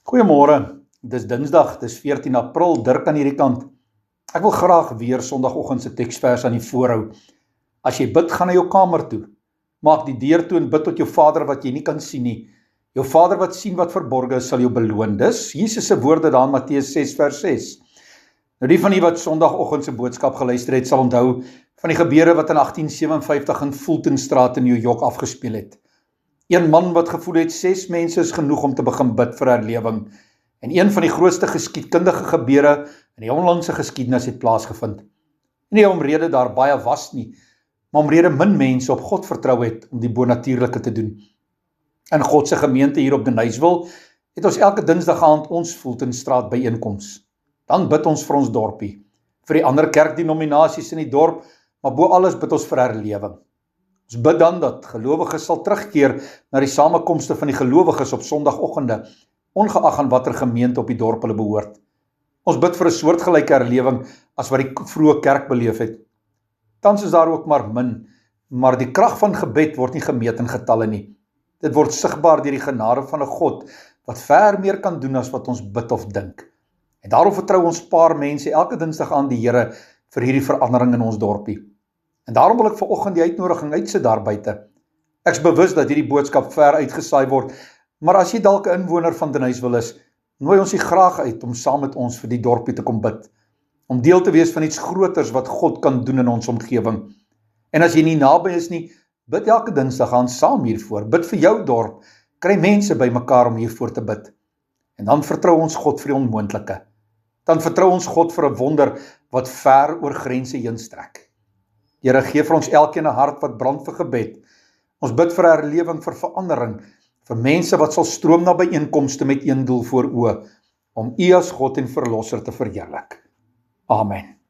Goeiemôre, dis Dinsdag, dis 14 April, Dirk aan hierdie kant. Ek wil graag weer Sondagoggend se teksvers aan die voorhou. As jy bid, gaan na jou kamer toe. Maak die deur toe en bid tot jou Vader wat jy nie kan sien nie. Jou Vader wat sien wat verborge is, sal jou beloon. Dis Jesus se woorde daar in Matteus 6 vers 6. Nou die van u wat Sondagoggend se boodskap geluister het, sal onthou van die gebeure wat in 1857 in Fultonstraat in New York afgespeel het. Een man wat gevoel het 6 mense is genoeg om te begin bid vir herlewing. En een van die grootste geskiedkundige gebeure in die onlangse geskiedenis het plaasgevind. Nie omrede daar baie was nie, maar omrede min mense op God vertrou het om die bonatuurlike te doen. In God se gemeente hier op Denyswil het ons elke Dinsdag aand ons Fultonstraat byeenkoms. Dan bid ons vir ons dorpie, vir die ander kerkdenominasies in die dorp, maar bo alles bid ons vir herlewing. Ons bid dan dat gelowiges sal terugkeer na die samekomste van die gelowiges op Sondagoggende, ongeag aan watter gemeente op die dorp hulle behoort. Ons bid vir 'n soortgelyke herlewing as wat die vroeë kerk beleef het. Tans is daar ook maar min, maar die krag van gebed word nie gemeet in getalle nie. Dit word sigbaar deur die genade van 'n God wat ver meer kan doen as wat ons bid of dink. En daarom vertrou ons paar mense elke Dinsdag aan die Here vir hierdie verandering in ons dorpie. En daarom wil ek vanoggend die uitnodiging uitsit daar buite. Ek is bewus dat hierdie boodskap ver uitgesaai word, maar as jy dalk 'n inwoner van Denyswil is, nooi ons u graag uit om saam met ons vir die dorpie te kom bid, om deel te wees van iets groters wat God kan doen in ons omgewing. En as jy nie naby is nie, bid elke Dinsdag aan saam hiervoor, bid vir jou dorp, kry mense bymekaar om hiervoor te bid. En dan vertrou ons God vir die onmoontlike. Dan vertrou ons God vir 'n wonder wat ver oor grense heen strek. Here, gee vir ons elkeen 'n hart wat brand vir gebed. Ons bid vir herlewing, vir verandering, vir mense wat sal stroom na byeenkomste met een doel voor oë, om U as God en Verlosser te verheerlik. Amen.